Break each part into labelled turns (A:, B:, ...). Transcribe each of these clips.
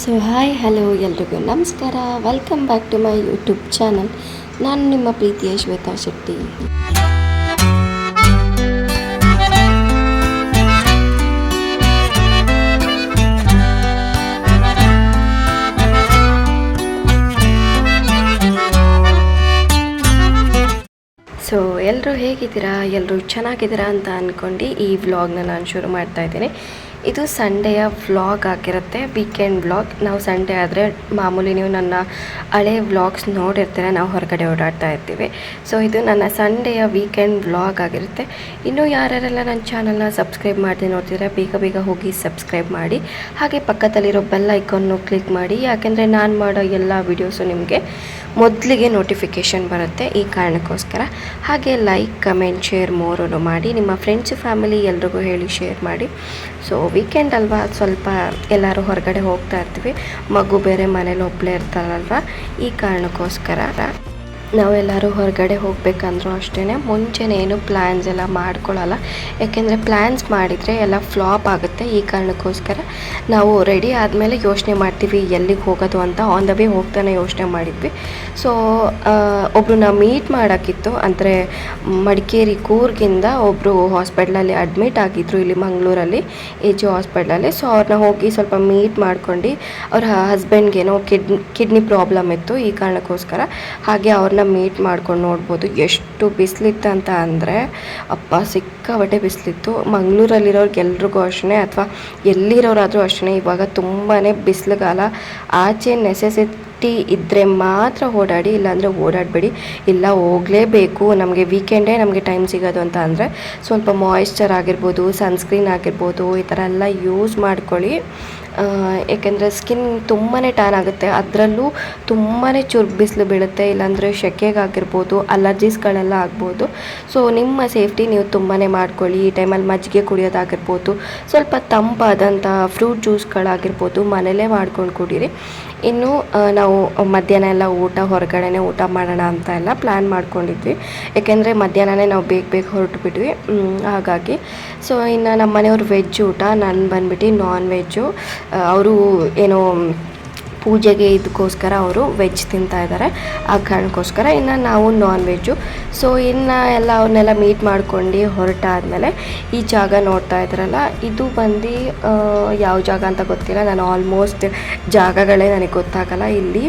A: So hi hello ಎಲ್ರಿಗೂ ನಮಸ್ಕಾರ. Welcome back to my YouTube channel. ನಾನು ನಿಮ್ಮ ಪ್ರೀತಿಯ ಶ್ವೇತಾ ಶೆಟ್ಟಿ. ಸೊ ಎಲ್ಲರೂ ಹೇಗಿದ್ದೀರಾ? ಎಲ್ಲರೂ ಚೆನ್ನಾಗಿದ್ದೀರಾ ಅಂತ ಅಂದ್ಕೊಂಡು ಈ ವ್ಲಾಗ್ನ ನಾನು ಶುರು ಮಾಡ್ತಾ ಇದ್ದೀನಿ. ಇದು ಸಂಡೆಯ ವ್ಲಾಗ್ ಆಗಿರುತ್ತೆ, ವೀಕೆಂಡ್ ವ್ಲಾಗ್. ನಾವು ಸಂಡೇ ಆದರೆ ಮಾಮೂಲಿ ನೀವು ನನ್ನ ಹಳೆ ವ್ಲಾಗ್ಸ್ ನೋಡಿರ್ತೀರ, ನಾವು ಹೊರಗಡೆ ಓಡಾಡ್ತಾ ಇರ್ತೀವಿ. ಸೊ ಇದು ನನ್ನ ಸಂಡೆಯ ವೀಕೆಂಡ್ ವ್ಲಾಗ್ ಆಗಿರುತ್ತೆ. ಇನ್ನೂ ಯಾರ್ಯಾರೆಲ್ಲ ನನ್ನ ಚಾನಲ್ನ ಸಬ್ಸ್ಕ್ರೈಬ್ ಮಾಡಿ ನೋಡ್ತಿದ್ರೆ ಬೇಗ ಬೇಗ ಹೋಗಿ ಸಬ್ಸ್ಕ್ರೈಬ್ ಮಾಡಿ, ಹಾಗೆ ಪಕ್ಕದಲ್ಲಿರೋ ಬೆಲ್ ಐಕಾನ್ನು ಕ್ಲಿಕ್ ಮಾಡಿ, ಯಾಕೆಂದರೆ ನಾನು ಮಾಡೋ ಎಲ್ಲ ವೀಡಿಯೋಸು ನಿಮಗೆ ಮೊದಲಿಗೆ ನೋಟಿಫಿಕೇಷನ್ ಬರುತ್ತೆ. ಈ ಕಾರಣಕ್ಕೋಸ್ಕರ ಹಾಗೆ ಲೈಕ್, ಕಮೆಂಟ್, ಶೇರ್ ಮೋರನ್ನು ಮಾಡಿ, ನಿಮ್ಮ ಫ್ರೆಂಡ್ಸು ಫ್ಯಾಮಿಲಿ ಎಲ್ರಿಗೂ ಹೇಳಿ ಶೇರ್ ಮಾಡಿ. ಸೊ ವೀಕೆಂಡ್ ಅಲ್ವಾ, ಸ್ವಲ್ಪ ಎಲ್ಲರೂ ಹೊರಗಡೆ ಹೋಗ್ತಾ ಇರ್ತೀವಿ. ಮಗು ಬೇರೆ ಮನೇಲಿ ಒಬ್ಬಳೇ ಇರ್ತಾರಲ್ವ, ಈ ಕಾರಣಕ್ಕೋಸ್ಕರ ನಾವೆಲ್ಲರೂ ಹೊರಗಡೆ ಹೋಗಬೇಕಂದ್ರೂ ಅಷ್ಟೇ ಮುಂಚೆನೇ ಏನು ಪ್ಲ್ಯಾನ್ಸ್ ಎಲ್ಲ ಮಾಡ್ಕೊಳ್ಳಲ್ಲ. ಯಾಕೆಂದರೆ ಪ್ಲ್ಯಾನ್ಸ್ ಮಾಡಿದರೆ ಎಲ್ಲ ಫ್ಲಾಪ್ ಆಗುತ್ತೆ. ಈ ಕಾರಣಕ್ಕೋಸ್ಕರ ನಾವು ರೆಡಿ ಆದಮೇಲೆ ಯೋಚನೆ ಮಾಡ್ತೀವಿ ಎಲ್ಲಿಗೆ ಹೋಗೋದು ಅಂತ. ಆನ್ ದ ವೇ ಹೋಗ್ತಾನೆ ಯೋಚನೆ ಮಾಡಿದ್ವಿ. ಸೊ ಒಬ್ಬರನ್ನ ಮೀಟ್ ಮಾಡೋಕ್ಕಿತ್ತು. ಅಂದರೆ ಮಡಿಕೇರಿ ಕೂರ್ಗಿಂದ ಒಬ್ಬರು ಹಾಸ್ಪಿಟ್ಲಲ್ಲಿ ಅಡ್ಮಿಟ್ ಆಗಿದ್ದರು, ಇಲ್ಲಿ ಮಂಗಳೂರಲ್ಲಿ AG ಹಾಸ್ಪಿಟ್ಲಲ್ಲಿ. ಸೊ ಅವ್ರನ್ನ ಹೋಗಿ ಸ್ವಲ್ಪ ಮೀಟ್ ಮಾಡ್ಕೊಂಡು, ಅವ್ರ ಹಸ್ಬೆಂಡ್ಗೇನೋ ಕಿಡ್ನಿ ಪ್ರಾಬ್ಲಮ್ ಇತ್ತು. ಈ ಕಾರಣಕ್ಕೋಸ್ಕರ ಹಾಗೆ ಅವ್ರನ್ನ ಮೀಟ್ ಮಾಡ್ಕೊಂಡು ನೋಡ್ಬೋದು. ಎಷ್ಟು ಬಿಸಿಲಿತ್ತು ಅಂತ ಅಂದರೆ ಅಪ್ಪ ಸಿಕ್ಕಾಬಟ್ಟೆ ಬಿಸಿಲಿತ್ತು. ಮಂಗಳೂರಲ್ಲಿರೋರ್ಗೆ ಎಲ್ರಿಗೂ ಅಷ್ಟೇ, ಅಥವಾ ಎಲ್ಲಿರೋರಾದರೂ ಅಷ್ಟೇ, ಇವಾಗ ತುಂಬಾ ಬಿಸಿಲುಗಾಲ. ಆಚೆ ನೆಸೆಸಿಟಿ ಇದ್ದರೆ ಮಾತ್ರ ಓಡಾಡಿ, ಇಲ್ಲಾಂದರೆ ಓಡಾಡಬೇಡಿ. ಇಲ್ಲ ಹೋಗಲೇಬೇಕು, ನಮಗೆ ವೀಕೆಂಡೇ ನಮಗೆ ಟೈಮ್ ಸಿಗೋದು ಅಂತ ಅಂದರೆ ಸ್ವಲ್ಪ ಮಾಯಿಶ್ಚರ್ ಆಗಿರ್ಬೋದು, ಸನ್ಸ್ಕ್ರೀನ್ ಆಗಿರ್ಬೋದು, ಈ ಥರ ಎಲ್ಲ ಯೂಸ್ ಮಾಡ್ಕೊಳ್ಳಿ. ಏಕೆಂದರೆ ಸ್ಕಿನ್ ತುಂಬಾ ಟ್ಯಾನ್ ಆಗುತ್ತೆ. ಅದರಲ್ಲೂ ತುಂಬಾ ಚುರುಕು ಬಿಸಿಲು ಬೀಳುತ್ತೆ, ಇಲ್ಲಾಂದರೆ ಸೆಕೆಗಾಗಿರ್ಬೋದು, ಅಲರ್ಜೀಸ್ಗಳೆಲ್ಲ ಆಗ್ಬೋದು. ಸೊ ನಿಮ್ಮ ಸೇಫ್ಟಿ ನೀವು ತುಂಬಾ ಮಾಡ್ಕೊಳ್ಳಿ. ಈ ಟೈಮಲ್ಲಿ ಮಜ್ಜಿಗೆ ಕುಡಿಯೋದಾಗಿರ್ಬೋದು, ಸ್ವಲ್ಪ ತಂಪಾದಂಥ ಫ್ರೂಟ್ ಜ್ಯೂಸ್ಗಳಾಗಿರ್ಬೋದು ಮನೇಲೇ ಮಾಡ್ಕೊಂಡು ಕುಡೀರಿ. ಇನ್ನು ನಾವು ಮಧ್ಯಾಹ್ನ ಎಲ್ಲ ಹೊರಗಡೆನೇ ಊಟ ಮಾಡೋಣ ಅಂತ ಎಲ್ಲ ಪ್ಲ್ಯಾನ್ ಮಾಡ್ಕೊಂಡಿದ್ವಿ. ಏಕೆಂದರೆ ಮಧ್ಯಾಹ್ನನೇ ನಾವು ಬೇಗ ಹೊರಟುಬಿಟ್ವಿ, ಹಾಗಾಗಿ. ಸೊ ಇನ್ನು ನಮ್ಮ ಮನೆಯವ್ರು ವೆಜ್ ಊಟ, ನಾನು ಬಂದುಬಿಟ್ಟು ನಾನ್ ವೆಜ್ಜು. ಅವರು ಏನೋ ಪೂಜೆಗೆ ಇದಕ್ಕೋಸ್ಕರ ಅವರು ವೆಜ್ ತಿಂತಾ ಇದ್ದಾರೆ, ಆ ಕಾರಣಕ್ಕೋಸ್ಕರ. ಇನ್ನು ನಾವು ನಾನ್ ವೆಜ್ಜು. ಸೊ ಇನ್ನು ಎಲ್ಲ ಅವ್ರನ್ನೆಲ್ಲ ಮೀಟ್ ಮಾಡ್ಕೊಂಡು ಹೊರಟಾದ್ಮೇಲೆ ಈ ಜಾಗ ನೋಡ್ತಾ ಇದ್ರಲ್ಲ, ಇದು ಬಂದು ಯಾವ ಜಾಗ ಅಂತ ಗೊತ್ತಿಲ್ಲ. ನಾನು ಆಲ್ಮೋಸ್ಟ್ ಜಾಗಗಳೇ ನನಗೆ ಗೊತ್ತಾಗಲ್ಲ. ಇಲ್ಲಿ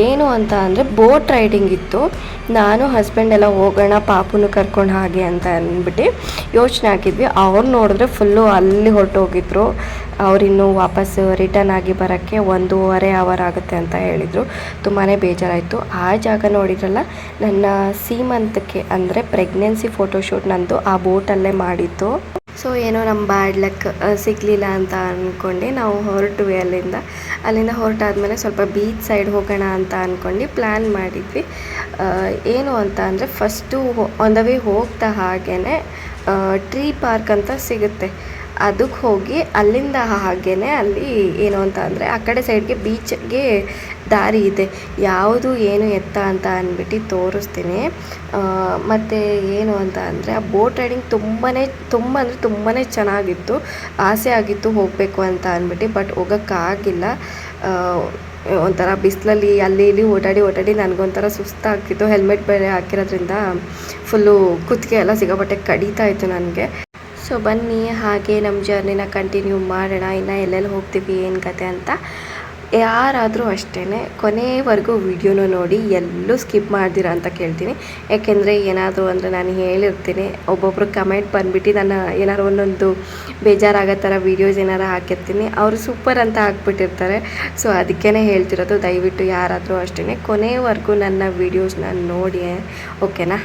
A: ಏನು ಅಂತ ಅಂದರೆ ಬೋಟ್ ರೈಡಿಂಗ್ ಇತ್ತು. ನಾನು ಹಸ್ಬೆಂಡ್ ಎಲ್ಲ ಹೋಗೋಣ, ಪಾಪುನು ಕರ್ಕೊಂಡು ಹಾಗೆ ಅಂತ ಅಂದ್ಬಿಟ್ಟು ಯೋಚನೆ ಹಾಕಿದ್ವಿ. ಅವ್ರು ನೋಡಿದ್ರೆ ಫುಲ್ಲು ಅಲ್ಲಿ ಹೊರಟೋಗಿದ್ರು. ಅವರಿನ್ನೂ ವಾಪಸ್ ರಿಟರ್ನ್ ಆಗಿ ಬರೋಕ್ಕೆ 1.5 ಅವರ್ ಆಗುತ್ತೆ ಅಂತ ಹೇಳಿದರು. ತುಂಬಾ ಬೇಜಾರಾಯಿತು. ಆ ಜಾಗ ನೋಡಿದ್ರಲ್ಲ, ನನ್ನ ಸೀಮಂತಕ್ಕೆ ಅಂದರೆ ಪ್ರೆಗ್ನೆನ್ಸಿ ಫೋಟೋಶೂಟ್ ನಂದು ಆ ಬೋಟಲ್ಲೇ ಮಾಡಿತ್ತು. ಸೊ ಏನೋ ನಮ್ಮ ಬ್ಯಾಡ್ ಲಕ್ ಸಿಗಲಿಲ್ಲ ಅಂತ ಅಂದ್ಕೊಂಡು ನಾವು ಹೊರಟ್ವಿ. ಅಲ್ಲಿಂದ ಹೊರಟಾದ್ಮೇಲೆ ಸ್ವಲ್ಪ ಬೀಚ್ ಸೈಡ್ ಹೋಗೋಣ ಅಂತ ಅಂದ್ಕೊಂಡು ಪ್ಲ್ಯಾನ್ ಮಾಡಿದ್ವಿ. ಏನು ಅಂತ ಅಂದರೆ ಫಸ್ಟು ಆನ್ ದ ವೇ ಹೋಗ್ತಾ ಹಾಗೇ ಟ್ರೀ ಪಾರ್ಕ್ ಅಂತ ಸಿಗುತ್ತೆ, ಅದಕ್ಕೆ ಹೋಗಿ ಅಲ್ಲಿಂದ ಹಾಗೇ ಅಲ್ಲಿ ಏನು ಅಂತ ಅಂದರೆ ಆ ಕಡೆ ಸೈಡ್ಗೆ ಬೀಚ್ಗೆ ದಾರಿ ಇದೆ. ಯಾವುದು ಏನು ಎತ್ತ ಅಂತ ಅಂದ್ಬಿಟ್ಟು ತೋರಿಸ್ತೀನಿ. ಮತ್ತು ಏನು ಅಂತ ಅಂದರೆ ಆ ಬೋಟ್ ರೈಡಿಂಗ್ ತುಂಬಾ ಚೆನ್ನಾಗಿತ್ತು. ಆಸೆ ಆಗಿತ್ತು ಹೋಗಬೇಕು ಅಂತ ಅಂದ್ಬಿಟ್ಟು, ಬಟ್ ಹೋಗೋಕ್ಕಾಗಿಲ್ಲ. ಒಂಥರ ಬಿಸಿಲಲ್ಲಿ ಅಲ್ಲಿ ಇಲ್ಲಿ ಓಡಾಡಿ ನನಗೊಂಥರ ಸುಸ್ತಾಗ್ತಿತ್ತು. ಹೆಲ್ಮೆಟ್ ಬೇರೆ ಹಾಕಿರೋದ್ರಿಂದ ಫುಲ್ಲು ಕುತ್ತಿಗೆ ಎಲ್ಲ ಸಿಕ್ಕಾಪಟ್ಟೆ ಕಡಿತಾ ಇತ್ತು ನನಗೆ. ಸೊ ಬನ್ನಿ ಹಾಗೆ ನಮ್ಮ ಜರ್ನಿನ ಕಂಟಿನ್ಯೂ ಮಾಡೋಣ. ಇನ್ನು ಎಲ್ಲೆಲ್ಲಿ ಹೋಗ್ತೀವಿ ಏನು ಕತೆ ಅಂತ. ಯಾರಾದರೂ ಅಷ್ಟೇ ಕೊನೆವರೆಗೂ ವಿಡಿಯೋನ ನೋಡಿ, ಎಲ್ಲೂ ಸ್ಕಿಪ್ ಮಾಡ್ದಿರ ಅಂತ ಕೇಳ್ತೀನಿ. ಯಾಕೆಂದರೆ ಏನಾದರೂ ಅಂದರೆ ನಾನು ಹೇಳಿರ್ತೀನಿ, ಒಬ್ಬೊಬ್ಬರು ಕಮೆಂಟ್ ಬಂದುಬಿಟ್ಟು ನಾನು ಏನಾದ್ರು ಒಂದೊಂದು ಬೇಜಾರಾಗೋ ಥರ ವೀಡಿಯೋಸ್ ಏನಾರು ಹಾಕಿರ್ತೀನಿ, ಅವರು ಸೂಪರ್ ಅಂತ ಹಾಕ್ಬಿಟ್ಟಿರ್ತಾರೆ. ಸೊ ಅದಕ್ಕೇ ಹೇಳ್ತಿರೋದು, ದಯವಿಟ್ಟು ಯಾರಾದರೂ ಅಷ್ಟೇ ಕೊನೆವರೆಗೂ ನನ್ನ ವೀಡಿಯೋಸ್ನ ನೋಡಿ, ಓಕೆನಾ?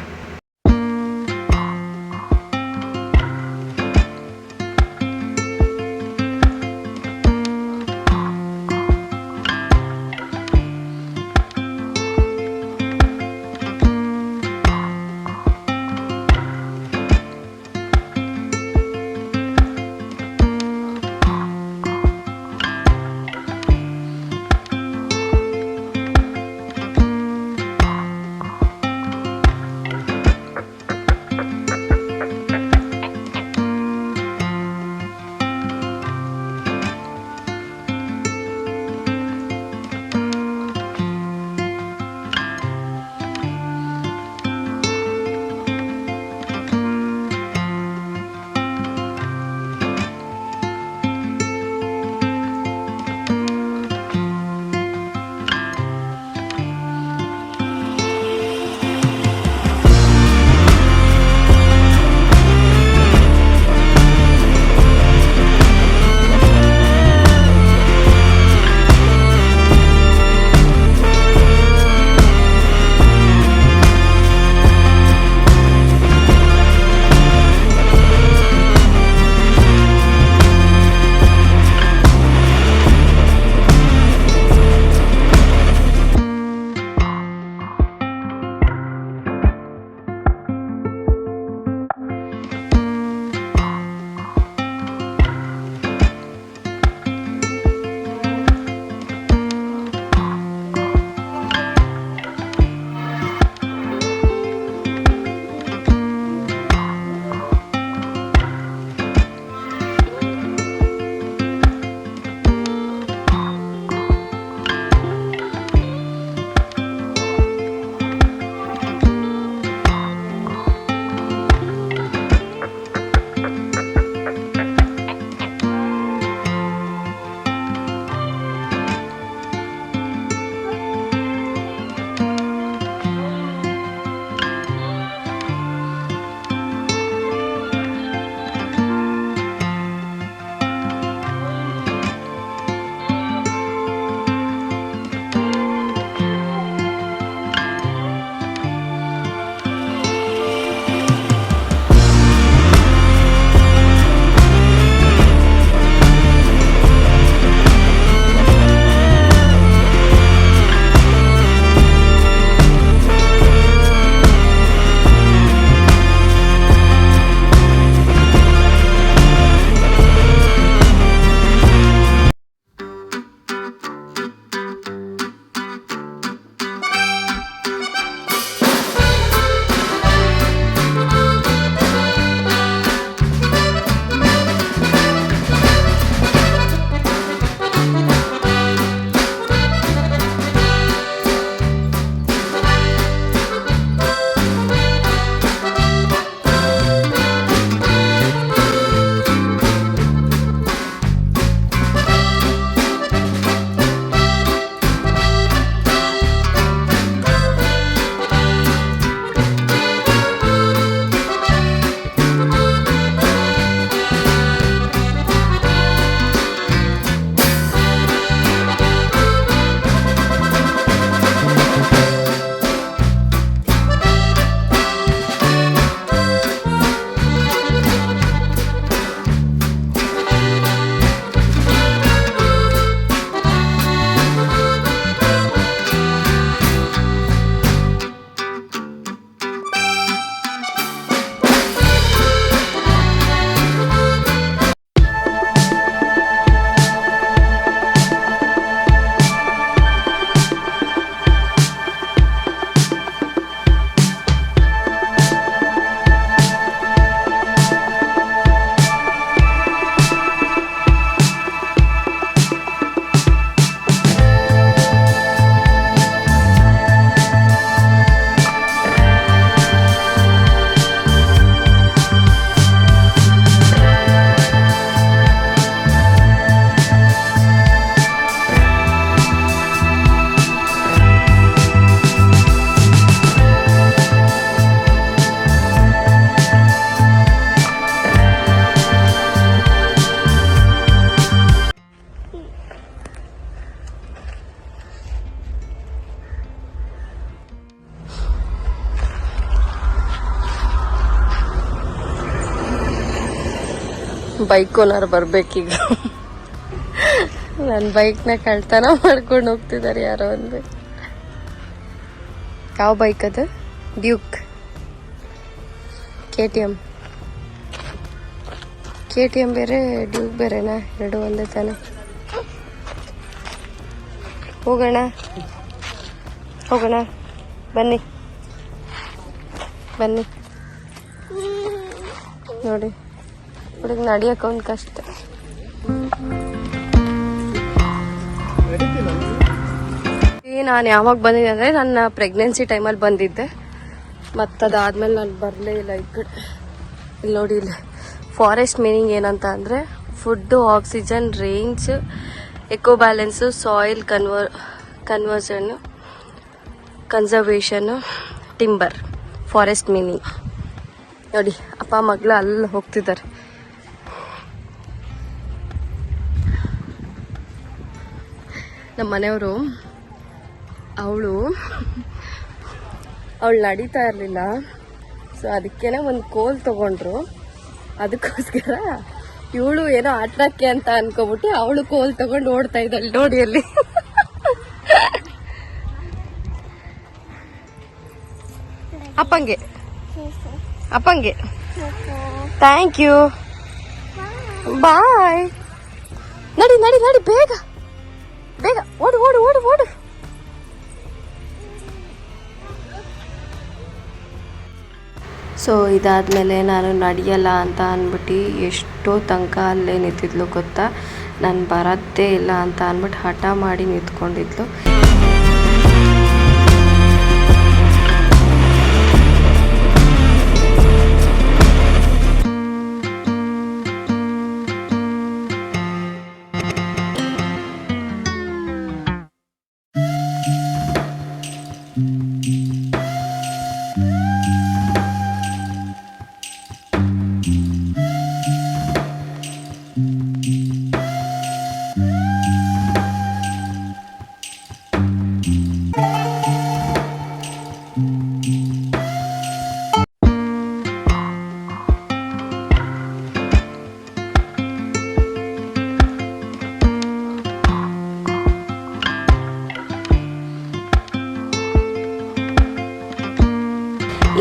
A: ಬೈಕ್ ಓನರ್ ಬರ್ಬೇಕೀಗ. ನನ್ನ ಬೈಕ್ನ ಕಳ್ತನ ಮಾಡ್ಕೊಂಡು ಹೋಗ್ತಿದ್ದಾರೆ ಯಾರೋ ಒಂದು. ಯಾವ ಬೈಕ್ ಅದು? Duke, KTM. KTM ಬೇರೆ, ಡ್ಯೂಕ್ ಬೇರೆನಾ? ಎರಡು ಒಂದೇ ತಾನೆ. ಹೋಗೋಣ ಹೋಗೋಣ, ಬನ್ನಿ ಬನ್ನಿ. ನೋಡಿ ಹುಡುಗ ನಡಿಯಕ್ಕೆ ಒಂದು ಕಷ್ಟ. ನಾನು ಯಾವಾಗ ಬಂದಿದ್ದೆ ಅಂದರೆ ನನ್ನ ಪ್ರೆಗ್ನೆನ್ಸಿ ಟೈಮಲ್ಲಿ ಬಂದಿದ್ದೆ. ಮತ್ತದಾದ್ಮೇಲೆ ನಾನು ಬರಲೇ ಇಲ್ಲ ಈ ಕಡೆ. ಇಲ್ಲಿ ನೋಡಿ, ಇಲ್ಲಿ ಫಾರೆಸ್ಟ್ ಮೀನಿಂಗ್ ಏನಂತ ಅಂದರೆ food, oxygen, range, eco balance, soil ಕನ್ವರ್ಷನ್ನು, ಕನ್ಸರ್ವೇಷನ್ನು, ಟಿಂಬರ್. ಫಾರೆಸ್ಟ್ ಮೀನಿಂಗ್ ನೋಡಿ. ಅಪ್ಪ ಮಗಳು ಅಲ್ಲಿ ಹೋಗ್ತಿದ್ದಾರೆ. ನಮ್ಮ ಮನೆಯವರು ಅವಳು ನಡೀತಾ ಇರಲಿಲ್ಲ. ಸೊ ಅದಕ್ಕೇನೆ ಒಂದು ಕೋಲ್ ತೊಗೊಂಡ್ರು. ಅದಕ್ಕೋಸ್ಕರ ಇವಳು ಏನೋ ಆಟಕ್ಕೆ ಅಂತ ಅನ್ಕೋಬಿಟ್ಟು ಅವಳು ಕೋಲ್ ತಗೊಂಡು ಓಡ್ತಾ ಇದ್ದಾಳೆ ನೋಡಿ ಅಲ್ಲಿ. ಅಪ್ಪಂಗೆ ಅಪ್ಪಂಗೆ ಥ್ಯಾಂಕ್ ಯು, ಬಾಯ್. ನಡಿ ನಡಿ ನಡಿ, ಬೇಗ ಬೇಗ ಓಡು ಓಡು ಓಡು ಓಡು. ಸೊ ಇದಾದಮೇಲೆ ನಾನು ನಡೆಯಲ್ಲ ಅಂತ ಅಂದ್ಬಿಟ್ಟು ಎಷ್ಟೋ ತನಕ ಅಲ್ಲೇ ನಿಂತಿದ್ಲು ಗೊತ್ತಾ. ನಾನು ಬರೋದೇ ಇಲ್ಲ ಅಂತ ಅಂದ್ಬಿಟ್ಟು ಹಠ ಮಾಡಿ ನಿಂತ್ಕೊಂಡಿದ್ಲು.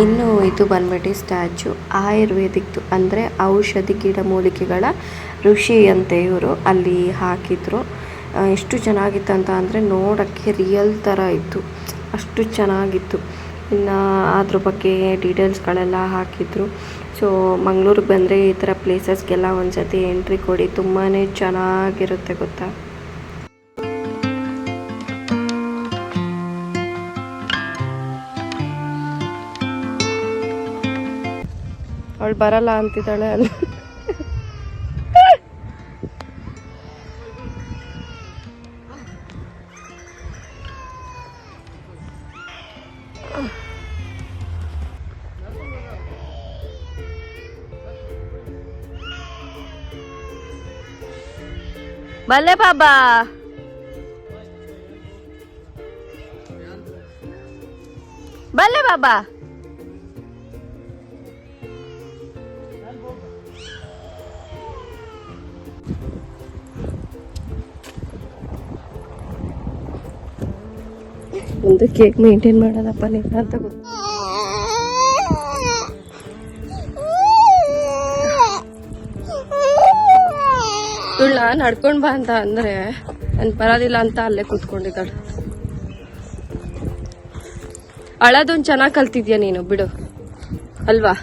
A: ಇನ್ನು ಇದು ಬಂದ್ಬಿಟ್ಟು ಸ್ಟ್ಯಾಚು ಆಯುರ್ವೇದಿಕ್ದು, ಅಂದರೆ ಔಷಧಿ ಗಿಡಮೂಲಿಕೆಗಳ ಋಷಿ ಅಂತ ಇವರು ಅಲ್ಲಿ ಹಾಕಿದ್ರು. ಎಷ್ಟು ಚೆನ್ನಾಗಿತ್ತು ಅಂತ ಅಂದರೆ ನೋಡೋಕ್ಕೆ ರಿಯಲ್ ಥರ ಇತ್ತು, ಅಷ್ಟು ಚೆನ್ನಾಗಿತ್ತು. ಇನ್ನು ಅದ್ರ ಬಗ್ಗೆ ಡೀಟೇಲ್ಸ್ಗಳೆಲ್ಲ ಹಾಕಿದ್ರು. ಸೊ ಮಂಗಳೂರಿಗೆ ಬಂದರೆ ಈ ಥರ ಪ್ಲೇಸಸ್ಗೆಲ್ಲ ಒಂದು ಸತಿ ಎಂಟ್ರಿ ಕೊಡಿ, ತುಂಬಾ ಚೆನ್ನಾಗಿರುತ್ತೆ ಗೊತ್ತಾ. ಅವಳು ಬರಲ್ಲ ಅಂತಿದ್ದಾಳೆ ಅಲ್ಲಿ. ಬಲ್ಲೆ ಬಾಬಾ, ಬಲ್ಲೆ ಬಾಬಾ. ಒಂದು ಕೇಕ್ ಮೇಂಟೈನ್ ಮಾಡೋದಪ್ಪ ನೀನು ಅಂತ ಗೊತ್ತು. ಇವಳ ನಡ್ಕೊಂಡ್ ಬಾ ಅಂತ ಅಂದ್ರೆ ನನ್ ಬರೋದಿಲ್ಲ ಅಂತ ಅಲ್ಲೇ ಕೂತ್ಕೊಂಡಿದ್ದಾಳೆ. ಅಳದೊಂದು ಚೆನ್ನಾಗಿ ಕಲ್ತಿದ್ಯಾ ನೀನು, ಬಿಡು ಅಲ್ವಾ.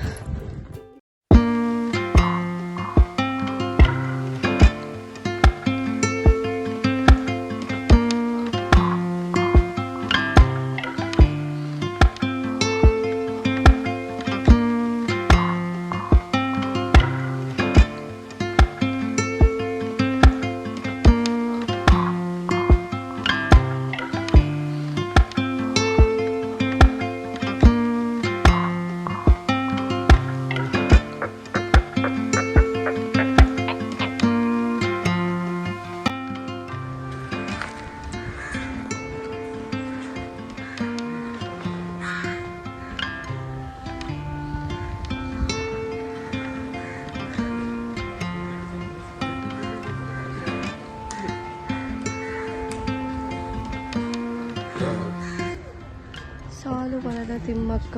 A: ತಿಮ್ಮಕ್ಕ.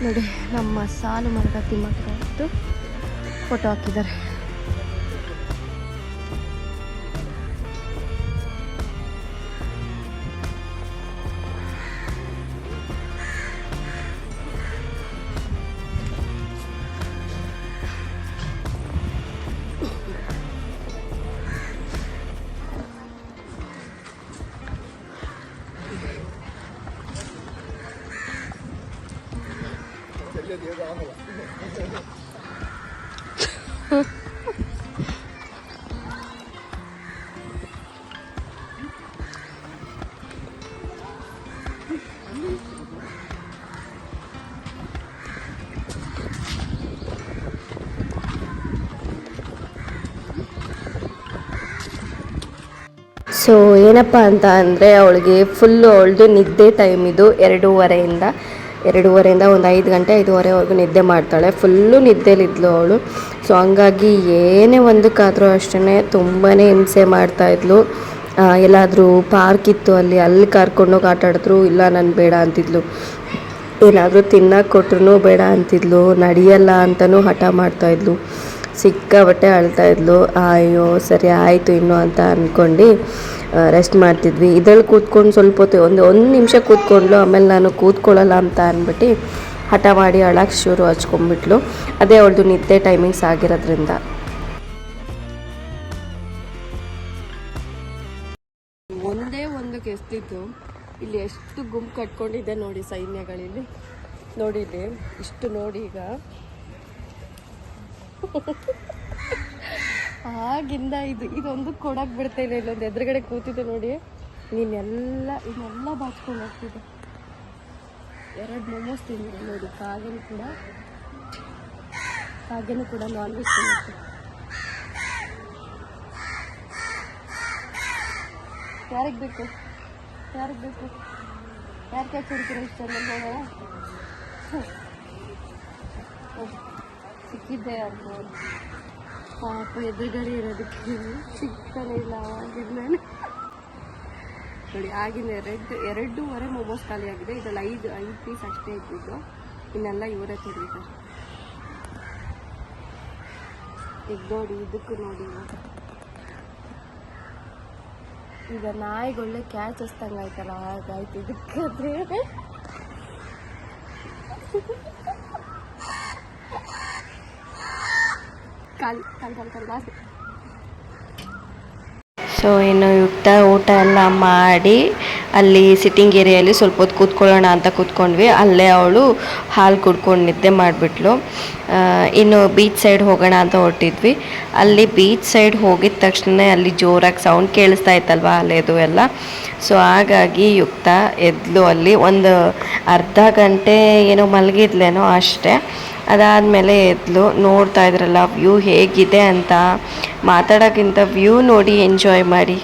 A: ನೋಡಿ ನಮ್ಮ ಸಾಲು ಮರದ ತಿಮ್ಮಕ್ಕ ಫೋಟೋ ಹಾಕಿದ್ದಾರೆ. ಸೊ ಏನಪ್ಪ ಅಂತ ಅಂದರೆ ಅವಳಿಗೆ ಫುಲ್ಲು ಅವಳದು ನಿದ್ದೆ ಟೈಮ್ ಇದು 2:30ಇಂದ ಒಂದು 5 ಗಂಟೆ 5:30ವರೆಗೂ ನಿದ್ದೆ ಮಾಡ್ತಾಳೆ. ಫುಲ್ಲು ನಿದ್ದೆಲಿದ್ಲು ಅವಳು. ಸೊ ಹಂಗಾಗಿ ಏನೇ ಒಂದಕ್ಕಾದರೂ ಅಷ್ಟೇ ತುಂಬಾ ಹಿಂಸೆ ಮಾಡ್ತಾಯಿದ್ಲು. ಎಲ್ಲಾದರೂ ಪಾರ್ಕ್ ಇತ್ತು ಅಲ್ಲಿ ಕರ್ಕೊಂಡೋಗಿ ಆಟ ಆಡಿದ್ರು, ಇಲ್ಲ ನಾನು ಬೇಡ ಅಂತಿದ್ಲು. ಏನಾದರೂ ತಿನ್ನಕ್ಕೆ ಕೊಟ್ರು ಬೇಡ ಅಂತಿದ್ಲು. ನಡೆಯಲ್ಲ ಅಂತಲೂ ಹಠ ಮಾಡ್ತಾಯಿದ್ಲು. ಸಿಕ್ಕಾಬಟ್ಟೆ ಅಳ್ತಾಯಿದ್ಲು. ಅಯ್ಯೋ ಸರಿ ಆಯಿತು ಇನ್ನು ಅಂತ ಅಂದ್ಕೊಂಡು ರೆಸ್ಟ್ ಮಾಡ್ತಿದ್ವಿ. ಇದರಲ್ಲಿ ಕೂತ್ಕೊಂಡು ಸ್ವಲ್ಪ ಹೊತ್ತು ಒಂದು ನಿಮಿಷ ಕೂತ್ಕೊಂಡ್ಲು. ಆಮೇಲೆ ನಾನು ಕೂತ್ಕೊಳ್ಳಲ್ಲ ಅಂತ ಅಂದ್ಬಿಟ್ಟು ಹಠ ಮಾಡಿ ಅಳಕ್ಕೆ ಶುರು ಹಚ್ಕೊಂಡ್ಬಿಟ್ಲು. ಅದೇ ಅವಳದು ನಿದ್ದೆ ಟೈಮಿಂಗ್ಸ್ ಆಗಿರೋದ್ರಿಂದ. ಒಂದೇ ಒಂದಕ್ಕೆ ಎಷ್ಟಿತ್ತು, ಇಲ್ಲಿ ಎಷ್ಟು ಗುಂಪು ಕಟ್ಕೊಂಡಿದೆ ನೋಡಿ ಸೈನ್ಯಗಳಿಲ್ಲಿ. ನೋಡಿ ಇಲ್ಲಿ ಇಷ್ಟು ನೋಡಿ. ಈಗ ಆಗಿಂದ ಇದೊಂದು ಕೊಡಕ್ಕೆ ಬಿಡ್ತಾ ಇಲ್ಲ. ಇಲ್ಲೊಂದು ಎದುರುಗಡೆ ಕೂತಿದ್ದೆ ನೋಡಿ, ಇನ್ನೆಲ್ಲ ಬಾಚ್ಕೊಂಡು ಹೋಗ್ತಿದ್ದೆ. 2 ಮೊಮೋಸ್ ತಿಂದಿದೆ ನೋಡಿ. ಹಾಗೇನು ಕೂಡ ನಾನ್ ವೆಜ್ ತಿನ್ನುತ್ತೆ. ಯಾರಿಗೆ ಬೇಕು ಯಾರು ಕ್ಯಾಚ್ ಹಿಡಿತೀರ ಇಷ್ಟ ನೋಡೋಣ. ಸಿಕ್ಕಿದ್ದೆ ಅದು ಪಾಪ ಎದುರುಗಡೆ ಇರೋದಕ್ಕೆ ಸಿಗ್ತಾನೆ ಇಲ್ಲ. ಆಗಿದ್ಮೇಲೆ ನೋಡಿ ಆಗಿನ 2:30 ಮೊಮೋಸ್ ಖಾಲಿ ಆಗಿದೆ. ಇದರಲ್ಲಿ 5 ಪೀಸ್ ಅಷ್ಟೇ ಇದ್ದಿದ್ದು, ಇನ್ನೆಲ್ಲ ಇವರೇ ತಿಂದಿದ್ದಾರೆ. ಈಗ ನೋಡಿ ಇದಕ್ಕೂ ನೋಡಿ ಈಗ ನಾಯಿಗೊಳ್ಳೆ ಕ್ಯಾಚ್ ಹಚ್ದಂಗೆ ಆಯ್ತಲ್ಲ, ಹಾಗಾಯ್ತು ಇದಕ್ಕಾದ್ರೆ. ಸೊ ಇನ್ನು ಊಟ ಎಲ್ಲ ಮಾಡಿ ಅಲ್ಲಿ ಸಿಟ್ಟಿಂಗ್ ಏರಿಯಲ್ಲಿ ಸ್ವಲ್ಪ ಹೊತ್ತು ಕೂತ್ಕೊಳ್ಳೋಣ ಅಂತ ಕೂತ್ಕೊಂಡ್ವಿ. ಅಲ್ಲೇ ಅವಳು ಹಾಲು ಕುಡ್ಕೊಂಡು ನಿದ್ದೆ ಮಾಡಿಬಿಟ್ಲು. ಇನ್ನು ಬೀಚ್ ಸೈಡ್ ಹೋಗೋಣ ಅಂತ ಹೊರಟಿದ್ವಿ. ಅಲ್ಲಿ ಬೀಚ್ ಸೈಡ್ ಹೋಗಿದ ತಕ್ಷಣ ಅಲ್ಲಿ ಜೋರಾಗಿ ಸೌಂಡ್ ಕೇಳಿಸ್ತಾ ಇತ್ತಲ್ವ ಅಲ್ಲೇದು ಎಲ್ಲ. ಸೊ ಹಾಗಾಗಿ ಯುಕ್ತ ಎದ್ಲು. ಅಲ್ಲಿ ಒಂದು ಅರ್ಧ ಗಂಟೆ ಏನೋ ಮಲಗಿದ್ಲೇನೋ ಅಷ್ಟೇ. ಅದಾದಮೇಲೆ ಎದ್ಲು. ನೋಡ್ತಾ ಇದ್ರಲ್ಲ ವ್ಯೂ ಹೇಗಿದೆ ಅಂತ. ಮಾತಾಡೋಕ್ಕಿಂತ ವ್ಯೂ ನೋಡಿ ಎಂಜಾಯ್ ಮಾಡಿ.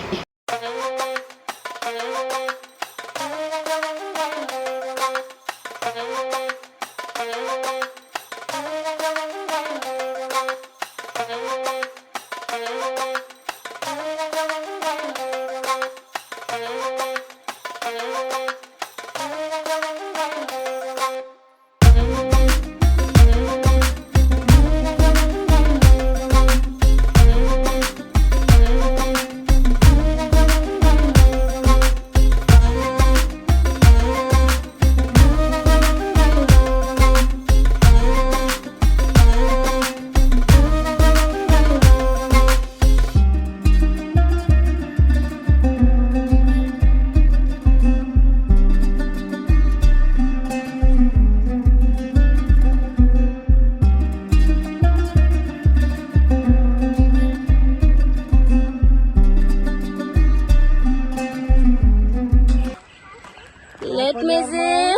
A: Let me see.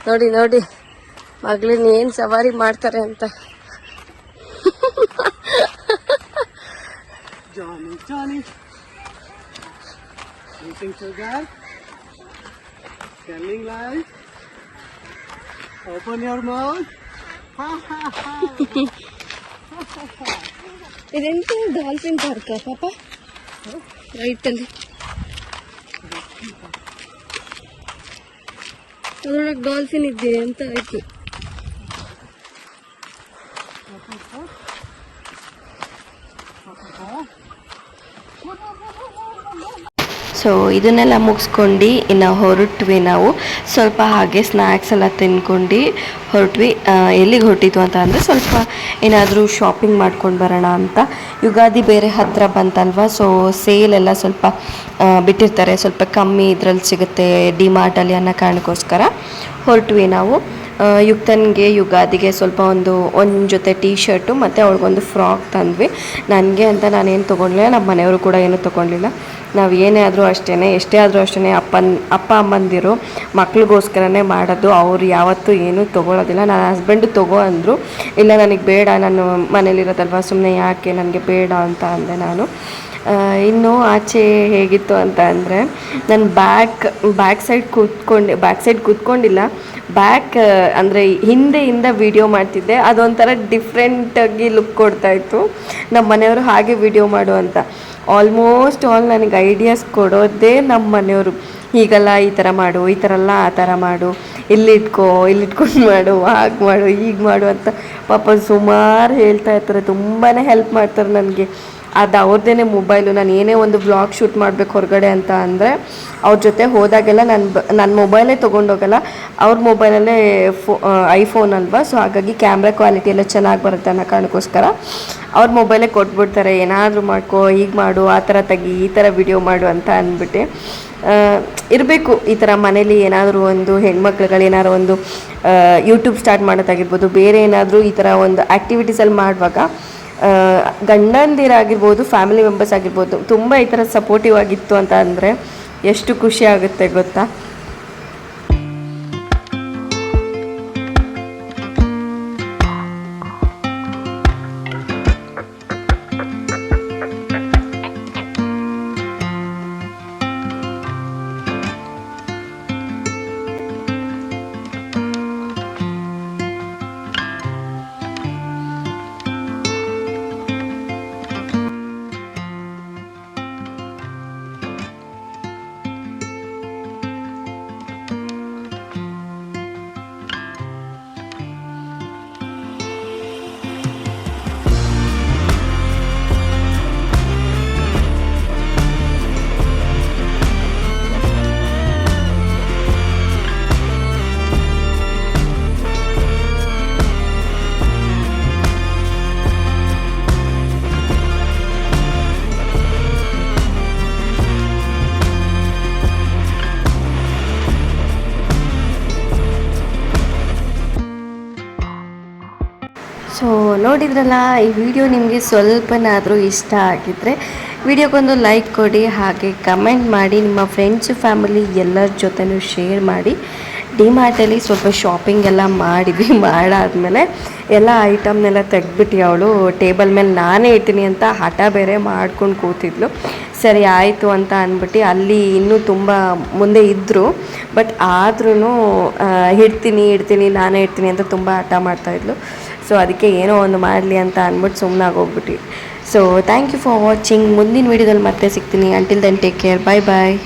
A: ನೋಡಿ ನೋಡಿ ಮಗಳನ್ನ ಏನ್ ಸವಾರಿ ಮಾಡ್ತಾರೆ ಅಂತ.
B: Johnny, Johnny. Eating sugar. Telling lies. Open your mouth. Ha ha ha.
A: ಇದೆಂತ ಡಾಲ್ಫಿನ್ ಪಾರ್ಕ್ ಪಾಪ ರೈಟಲ್ಲಿ ಅದ್ರೊಳಗೆ ಡಾಲ್ಫಿನ್ ಇದೆ ಅಂತ ಆಯ್ತು. ಸೊ ಇದನ್ನೆಲ್ಲ ಮುಗಿಸ್ಕೊಂಡು ಇನ್ನು ಹೊರಟ್ವಿ. ನಾವು ಸ್ವಲ್ಪ ಹಾಗೆ ಸ್ನ್ಯಾಕ್ಸ್ ಎಲ್ಲ ತಿನ್ಕೊಂಡು ಹೊರಟ್ವಿ. ಎಲ್ಲಿಗೆ ಹೊರಟಿದ್ವು ಅಂತ ಅಂದರೆ ಸ್ವಲ್ಪ ಏನಾದರೂ ಶಾಪಿಂಗ್ ಮಾಡ್ಕೊಂಡು ಬರೋಣ ಅಂತ. ಯುಗಾದಿ ಬೇರೆ ಹತ್ತಿರ ಬಂತಲ್ವ, ಸೊ ಸೇಲ್ ಎಲ್ಲ ಸ್ವಲ್ಪ ಬಿಟ್ಟಿರ್ತಾರೆ, ಸ್ವಲ್ಪ ಕಮ್ಮಿ ಇದರಲ್ಲಿ ಸಿಗುತ್ತೆ ಡಿಮಾರ್ಟಲ್ಲಿ ಅನ್ನೋ ಕಾರಣಕ್ಕೋಸ್ಕರ ಹೊರಟ್ವಿ ನಾವು. ಯುಕ್ತನಿಗೆ ಯುಗಾದಿಗೆ ಸ್ವಲ್ಪ ಒಂದು ಜೊತೆ ಟೀ ಶರ್ಟು ಮತ್ತು ಅವ್ಳಿಗೊಂದು ಫ್ರಾಕ್ ತಂದ್ವಿ. ನನಗೆ ಅಂತ ನಾನೇನು ತೊಗೊಂಡ್ಲಿಲ್ಲ, ನಮ್ಮ ಮನೆಯವರು ಕೂಡ ಏನೂ ತೊಗೊಳ್ಲಿಲ್ಲ. ನಾವು ಏನೇ ಆದರೂ ಅಷ್ಟೇ, ಎಷ್ಟೇ ಆದರೂ ಅಷ್ಟೇ ಅಪ್ಪ ಅಮ್ಮಂದಿರು ಮಕ್ಳಿಗೋಸ್ಕರನೇ ಮಾಡೋದು. ಅವ್ರು ಯಾವತ್ತೂ ಏನೂ ತೊಗೊಳೋದಿಲ್ಲ. ನನ್ನ ಹಸ್ಬೆಂಡು ತೊಗೋ ಅಂದರು, ಇಲ್ಲ ನನಗೆ ಬೇಡ, ನಾನು ಮನೇಲಿರೋದಲ್ವ ಸುಮ್ಮನೆ ಯಾಕೆ ನನಗೆ ಬೇಡ ಅಂತ ಅಂದೆ ನಾನು. ಇನ್ನು ಆಚೆ ಹೇಗಿತ್ತು ಅಂತ ಅಂದರೆ ನಾನು ಬ್ಯಾಕ್ ಸೈಡ್ ಕೂತ್ಕೊಂಡಿಲ್ಲ, ಬ್ಯಾಕ್ ಅಂದರೆ ಹಿಂದೆಯಿಂದ ವಿಡಿಯೋ ಮಾಡ್ತಿದ್ದೆ. ಅದೊಂಥರ ಡಿಫ್ರೆಂಟಾಗಿ ಲುಕ್ ಕೊಡ್ತಾಯಿತ್ತು. ನಮ್ಮ ಮನೆಯವರು ಹಾಗೆ ವಿಡಿಯೋ ಮಾಡು ಅಂತ ಆಲ್ಮೋಸ್ಟ್ ಆಲ್ ನನಗೆ ಐಡಿಯಾಸ್ ಕೊಡೋದೇ ನಮ್ಮ ಮನೆಯವರು. ಹೀಗಲ್ಲ ಈ ಥರ ಮಾಡು, ಈ ಥರ ಅಲ್ಲ ಆ ಥರ ಮಾಡು, ಇಲ್ಲಿಟ್ಕೊಂಡು ಮಾಡು, ಹಾಗೆ ಮಾಡು, ಹೀಗೆ ಮಾಡು ಅಂತ ಪಾಪ ಸುಮಾರು ಹೇಳ್ತಾ ಇರ್ತಾರೆ. ತುಂಬಾ ಹೆಲ್ಪ್ ಮಾಡ್ತಾರೆ ನನಗೆ. ಅದು ಅವ್ರದ್ದೇ ಮೊಬೈಲು. ನಾನು ಏನೇ ಒಂದು ವ್ಲಾಗ್ ಶೂಟ್ ಮಾಡಬೇಕು ಹೊರಗಡೆ ಅಂತ ಅಂದರೆ ಅವ್ರ ಜೊತೆ ಹೋದಾಗೆಲ್ಲ ನನ್ನ ಮೊಬೈಲೇ ತೊಗೊಂಡೋಗಲ್ಲ. ಅವ್ರ ಮೊಬೈಲಲ್ಲೇ ಐಫೋನ್ ಅಲ್ವಾ, ಸೊ ಹಾಗಾಗಿ ಕ್ಯಾಮ್ರಾ ಕ್ವಾಲಿಟಿ ಎಲ್ಲ ಚೆನ್ನಾಗಿ ಬರುತ್ತೆ ಅನ್ನೋ ಕಾರಣಕ್ಕೋಸ್ಕರ ಅವ್ರ ಮೊಬೈಲೇ ಕೊಟ್ಬಿಡ್ತಾರೆ. ಏನಾದರೂ ಮಾಡ್ಕೋ, ಹೀಗೆ ಮಾಡು, ಆ ಥರ ತೆಗಿ, ಈ ಥರ ವಿಡಿಯೋ ಮಾಡು ಅಂತ ಅಂದ್ಬಿಟ್ಟು ಇರಬೇಕು. ಈ ಥರ ಮನೇಲಿ ಏನಾದರೂ ಒಂದು ಹೆಣ್ಮಕ್ಳುಗಳು ಏನಾದ್ರು ಒಂದು ಯೂಟ್ಯೂಬ್ ಸ್ಟಾರ್ಟ್ ಮಾಡೋದಾಗಿರ್ಬೋದು, ಬೇರೆ ಏನಾದರೂ ಈ ಥರ ಒಂದು ಆ್ಯಕ್ಟಿವಿಟೀಸಲ್ಲಿ ಮಾಡುವಾಗ ಗಂಡಂದಿರಾಗಿರ್ಬೋದು, ಫ್ಯಾಮಿಲಿ ಮೆಂಬರ್ಸ್ ಆಗಿರ್ಬೋದು, ತುಂಬ ಈ ಥರ ಸಪೋರ್ಟಿವ್ ಆಗಿತ್ತು ಅಂತ ಅಂದರೆ ಎಷ್ಟು ಖುಷಿ ಆಗುತ್ತೆ ಗೊತ್ತಾ. ಸೊ ನೋಡಿದ್ರಲ್ಲ, ಈ ವಿಡಿಯೋ ನಿಮಗೆ ಸ್ವಲ್ಪನಾದರೂ ಇಷ್ಟ ಆಗಿದ್ದರೆ ವಿಡಿಯೋಗೊಂದು ಲೈಕ್ ಕೊಡಿ, ಹಾಗೆ ಕಮೆಂಟ್ ಮಾಡಿ, ನಿಮ್ಮ ಫ್ರೆಂಡ್ಸು ಫ್ಯಾಮಿಲಿ ಎಲ್ಲರ ಜೊತೆನೂ ಶೇರ್ ಮಾಡಿ. ಡಿಮಾರ್ಟಲ್ಲಿ ಸ್ವಲ್ಪ ಶಾಪಿಂಗ್ ಎಲ್ಲ ಮಾಡಿದ್ವಿ. ಮಾಡಾದಮೇಲೆ ಎಲ್ಲ ಐಟಮ್ನೆಲ್ಲ ತೆಗ್ದುಬಿಟ್ಟು ಅವಳು ಟೇಬಲ್ ಮೇಲೆ ನಾನೇ ಇಡ್ತೀನಿ ಅಂತ ಹಠ ಬೇರೆ ಮಾಡ್ಕೊಂಡು ಕೂತಿದ್ಲು. ಸರಿ ಆಯಿತು ಅಂತ ಅಂದ್ಬಿಟ್ಟು ಅಲ್ಲಿ ಇನ್ನೂ ತುಂಬ ಮುಂದೆ ಇದ್ದರು, ಬಟ್ ಆದ್ರೂ ಇಡ್ತೀನಿ ನಾನೇ ಇಡ್ತೀನಿ ಅಂತ ತುಂಬ ಹಠ ಮಾಡ್ತಾಯಿದ್ಲು. ಸೊ ಅದಕ್ಕೆ ಏನೋ ಒಂದು ಮಾಡಲಿ ಅಂತ ಅಂದ್ಬಿಟ್ಟು ಸುಮ್ಮನಾಗೋಗ್ಬಿಟ್ಟು. So thank you for watching. ಮುಂದಿನ ವೀಡಿಯೋದಲ್ಲಿ ಮತ್ತೆ ಸಿಗ್ತೀನಿ. Until then take care, bye ಬಾಯ್.